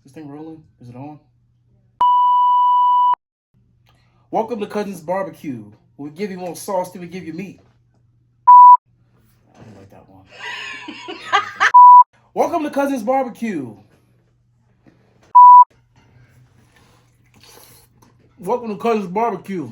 This thing rolling? Is it on? Welcome to Cousin's Barbecue. We give you more sauce than we give you meat. I don't like that one. Welcome to Cousin's Barbecue. Welcome to Cousin's Barbecue.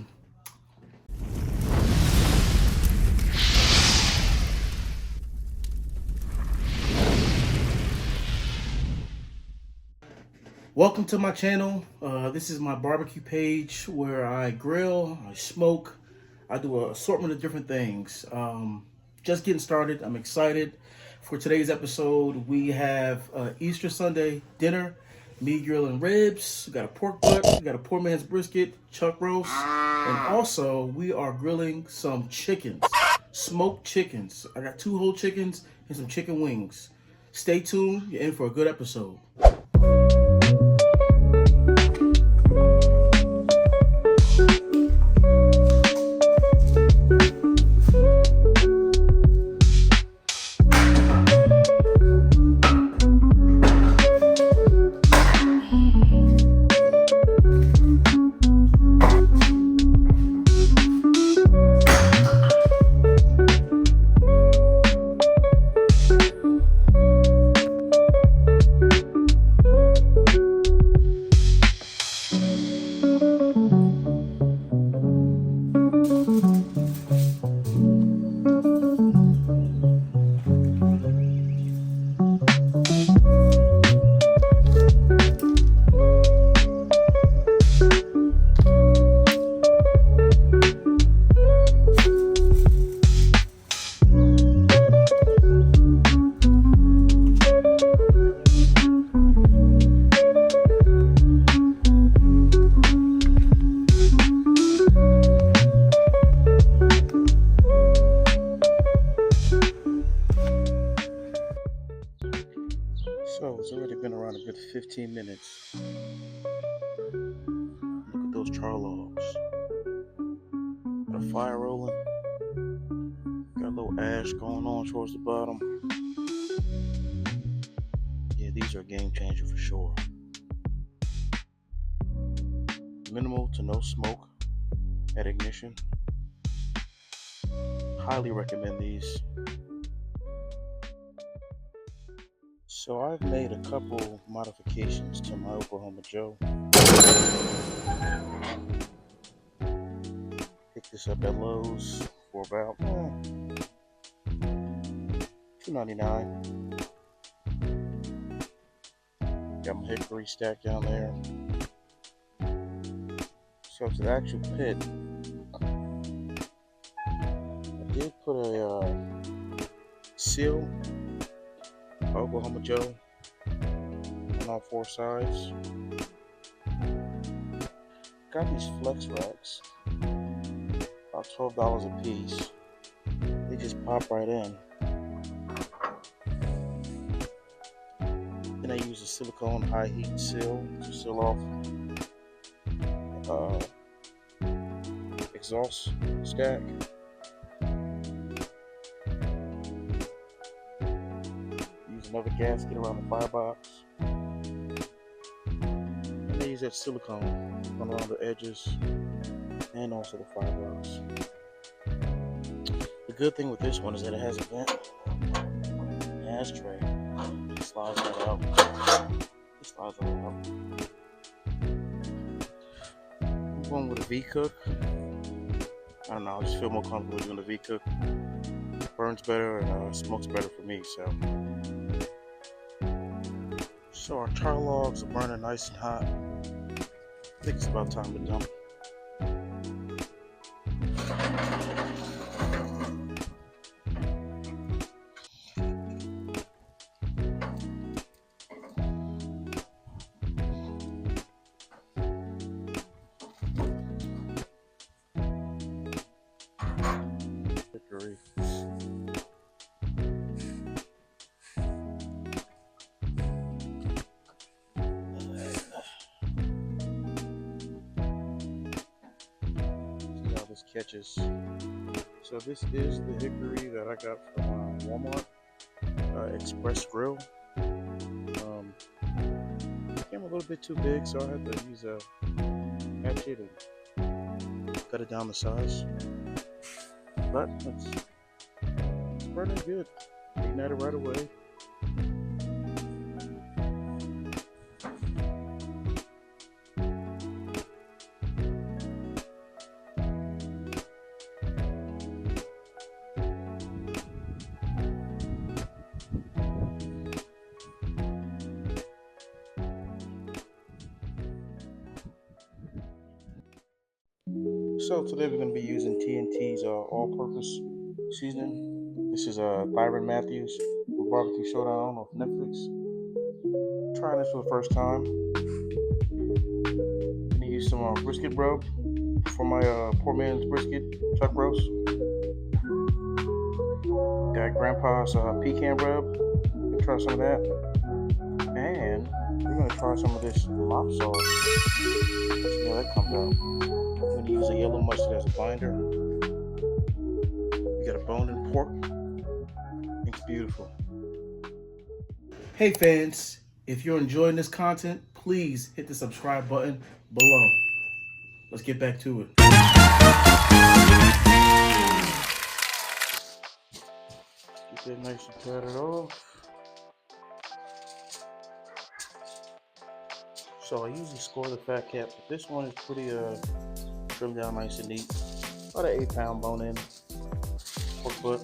Welcome to my channel. This is my barbecue page where I grill, I smoke, I do an assortment of different things. Just getting started. I'm excited. For today's episode, we have Easter Sunday dinner. Me grilling ribs, we got a pork butt, we got a poor man's brisket, chuck roast, and also we are grilling some chickens, smoked chickens. I got 2 whole chickens and some chicken wings. Stay tuned, you're in for a good episode. So it's already been around a good 15 minutes. Look at those char logs. Got a fire rolling. Got a little ash going on towards the bottom. Yeah, these are a game changer for sure. Minimal to no smoke at ignition. Highly recommend these. So I've made a couple modifications to my Oklahoma Joe. Picked this up at Lowe's for about $2.99. Got my hickory stacked down there. So to the actual pit, I did put a seal Oklahoma Joe on all 4 sides. Got these flex racks, about $12 a piece. They just pop right in. Then I use a silicone high heat seal to seal off exhaust stack. Another gasket around the firebox. And I use that silicone around the edges and also the firebox. The good thing with this one is that it has a vent, an ashtray. It slides that out. It slides that out. I'm going with a V-cook. I don't know, I just feel more comfortable doing the V-cook. Burns better and smokes better for me, so. So our char logs are burning nice and hot. I think it's about time to dump. Hickory. Catches. So this is the hickory that I got from Walmart Express Grill. Came a little bit too big, so I had to use a hatchet and cut it down the size. But it's burning good. Eating at it right away. So today we're going to be using TNT's all-purpose seasoning. This is Thyron Mathews from BBQ Showdown off Netflix. Trying this for the first time. Going to use some brisket rub for my poor man's brisket chuck roast. Got Grandpa's pecan rub. Gonna try some of that. And we're going to try some of this mop sauce. See how that comes out. I'm going to use a yellow mustard as a binder. We got a bone-in pork. It's beautiful. Hey fans, if you're enjoying this content, please hit the subscribe button below. Let's get back to it. Get that nice and tatted off. So I usually score the fat cap, but this one is pretty trimmed down nice and neat. About an 8-pound bone in pork foot.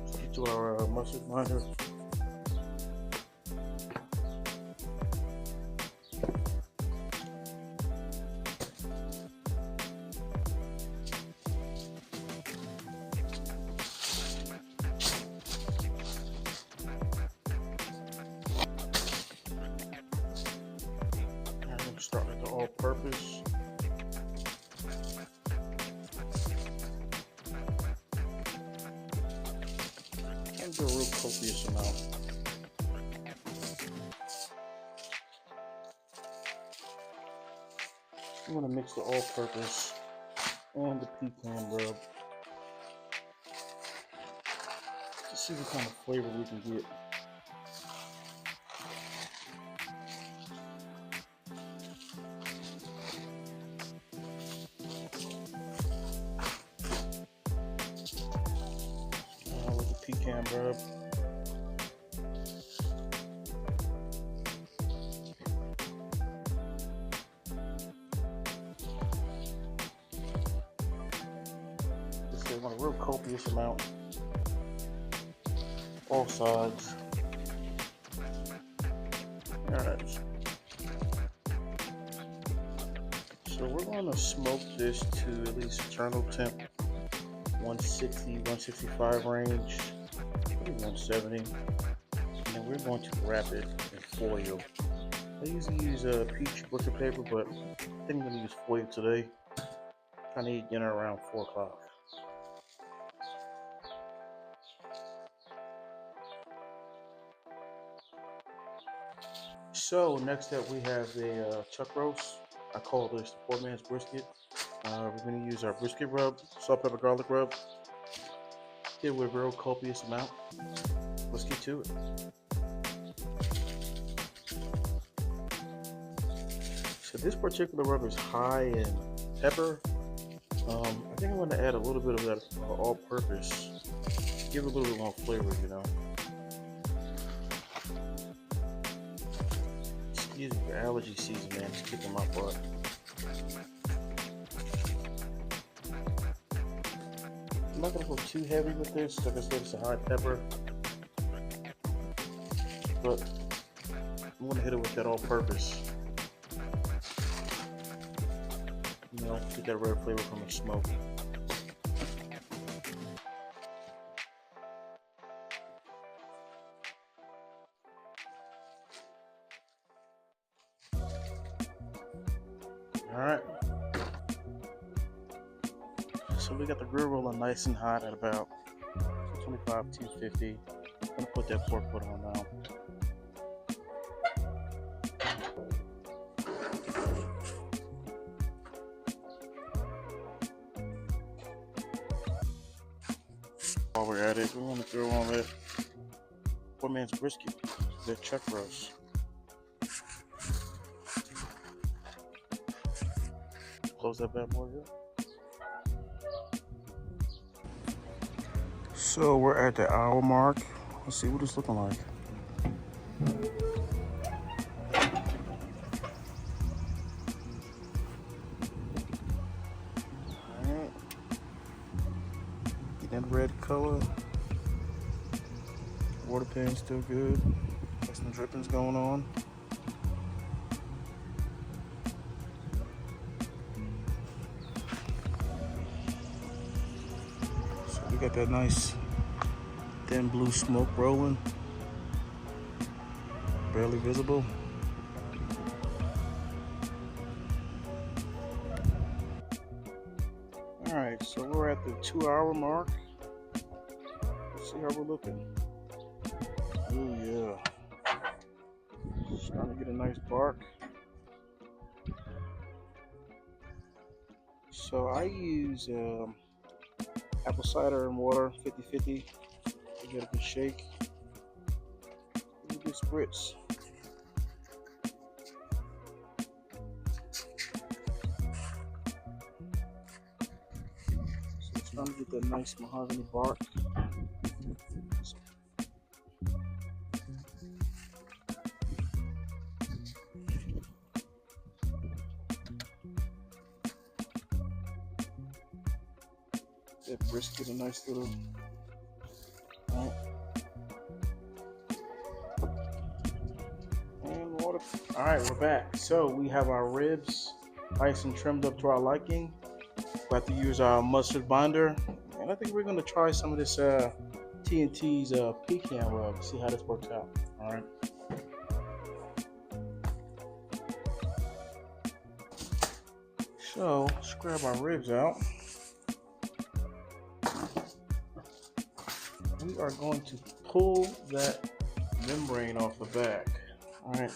Let's get to our mustard binder. Start with the all-purpose. And do a real copious amount. I'm going to mix the all-purpose and the pecan rub to see what kind of flavor we can get. Pecan rub. Just I want a real copious amount. All sides. Alright. So we're going to smoke this to at least internal temp 160, 165 range. 170, and then we're going to wrap it in foil. I usually use peach butcher paper, but I think I'm going to use foil today. Kind of eat dinner around 4 o'clock. So next up we have the chuck roast. I call this the poor man's brisket. We're going to use our brisket rub, salt, pepper, garlic rub. Get with a real copious amount. Let's get to it. So this particular rub is high in pepper. I think I'm going to add a little bit of that all-purpose. Give it a little bit more flavor, you know. Excuse me, the allergy season, man. It's kicking my butt. I'm not going to go too heavy with this. Like I said, it's a high pepper. But I'm going to hit it with that all-purpose. You know, get that red flavor from the smoke. Alright. So we got the grill rolling nice and hot at about 225, 250. I'm going to put that pork foot on now. While we're at it, we want to throw on that poor man's brisket. Good chuck roast. Close that bad boy up. So we're at the hour mark. Let's see what it's looking like. Alright. Get that red color. Water pan's still good. Got some drippings going on. So we got that nice thin blue smoke rolling. Barely visible. Alright, so we're at the 2-hour mark. Let's see how we're looking. Oh yeah. Starting to get a nice bark. So I use apple cider and water 50-50 to get a good shake. Give it a good spritz. So it's trying to get that nice mahogany bark. That brisket, a nice little. Right. And water. All right, we're back. So we have our ribs nice and trimmed up to our liking. We're about to use our mustard binder, and I think we're going to try some of this TNT's pecan rub. See how this works out. All right. So let's grab our ribs out. We are going to pull that membrane off the back. All right.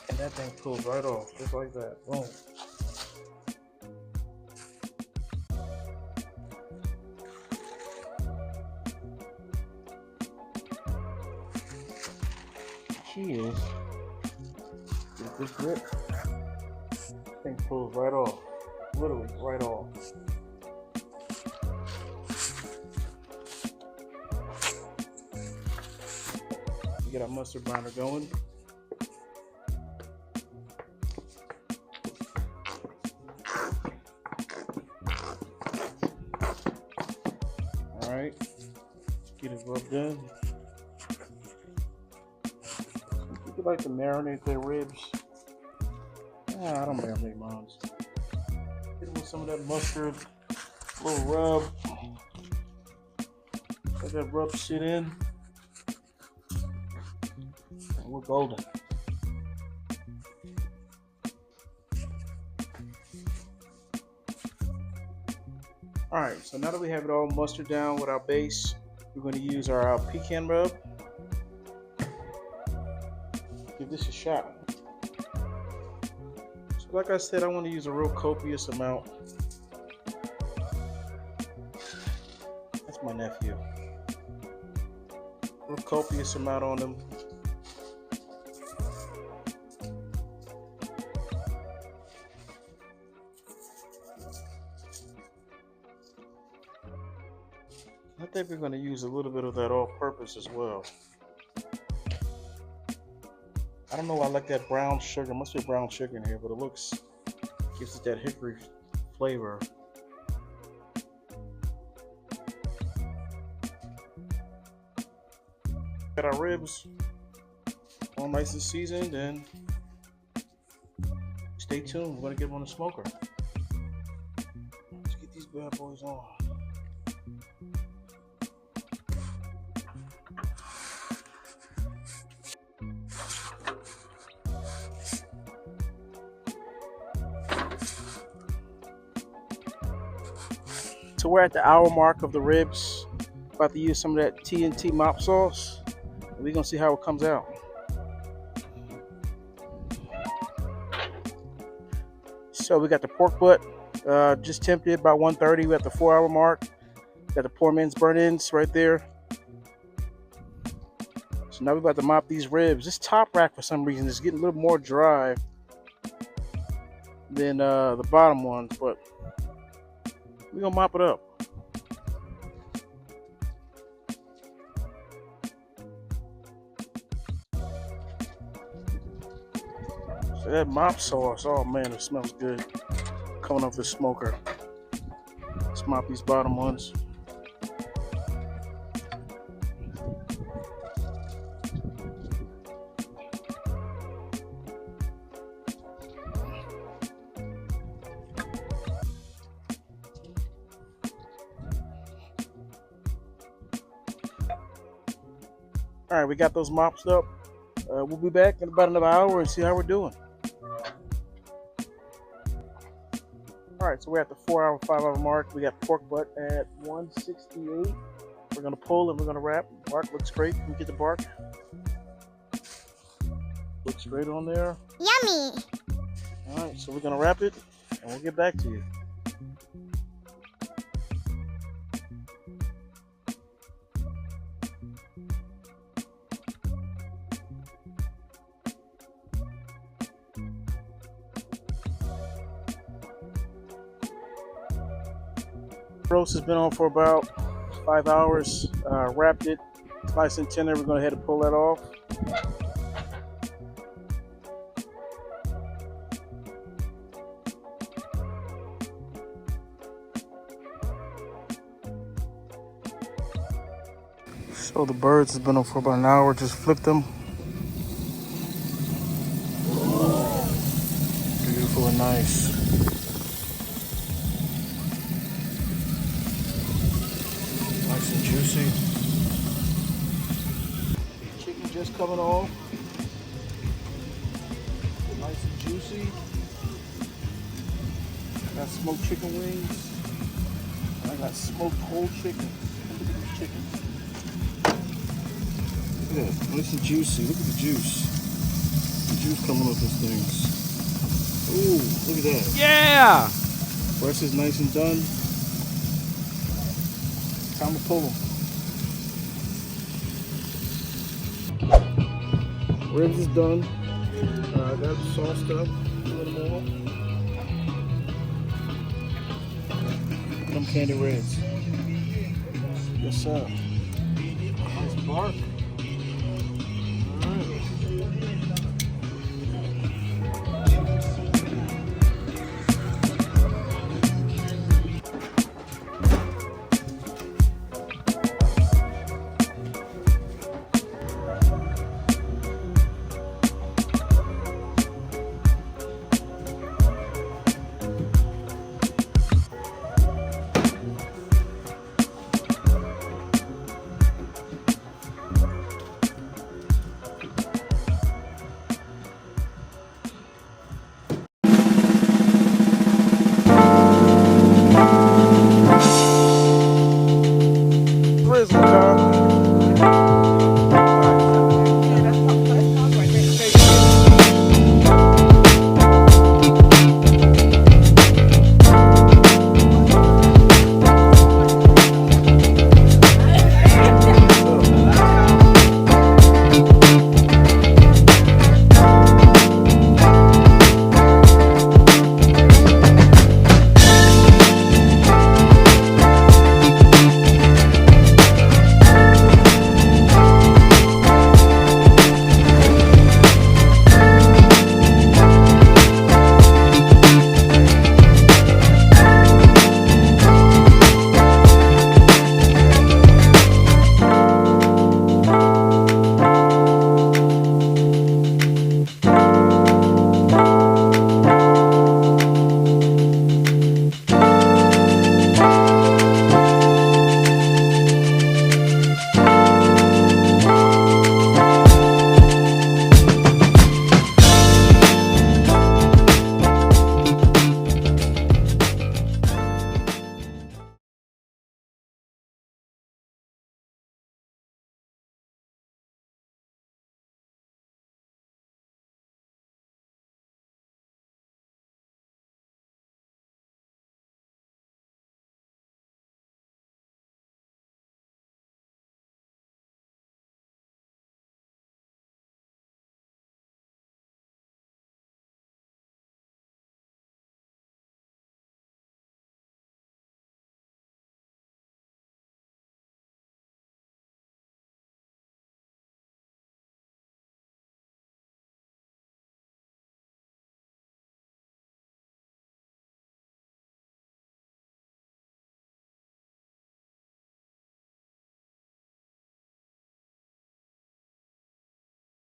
And that thing pulls right off, just like that. Boom. She is. Get this grip. Thing pulls right off. Literally right off. Get our mustard binder going. All right, get it rubbed in. Some people like to marinate their ribs. I don't marinate mine. Hit it with some of that mustard, a little rub. Let that rub sit in. We're golden. All right, so now that we have it all mustard down with our base, we're going to use our pecan rub. Give this a shot. So like I said, I want to use a real copious amount. That's my nephew. Real copious amount on them. I think we're going to use a little bit of that all-purpose as well. I don't know why I like that brown sugar. Must be brown sugar in here, but it gives it that hickory flavor. Got our ribs all nice and seasoned, and stay tuned. We're going to get them on the smoker. Let's get these bad boys on. So we're at the hour mark of the ribs. About to use some of that TNT Mop Sauce. We're gonna see how it comes out. So we got the pork butt, just tempted by 130. We're at the 4-hour mark. Got the poor man's burnt ends right there. So now we're about to mop these ribs. This top rack for some reason is getting a little more dry than the bottom ones, but we're gonna mop it up. So that mop sauce, oh man, it smells good coming off the smoker. Let's mop these bottom ones. All right, we got those mops up. We'll be back in about another hour and see how we're doing. All right, so we're at the 4 hour, 5 hour mark. We got pork butt at 168. We're gonna pull and we're gonna wrap. Bark looks great. Can we get the bark? Looks great on there. Yummy. All right, so we're gonna wrap it and we'll get back to you. Roast has been on for about 5 hours. Wrapped it, it's nice and tender. We're going to head and pull that off. So the birds has been on for about an hour. Just flipped them. Beautiful and nice. Nice and juicy. Chicken just coming off. Nice and juicy. I got smoked chicken wings. I got smoked whole chicken. Look at this chicken. Look at that. Nice and juicy. Look at the juice. The juice coming off those things. Ooh, look at that. Yeah! Breast is nice and done. Time to pull them. Ribs is done. I got it sauced up a little more. Them candy reds. Yes, sir. Nice bark.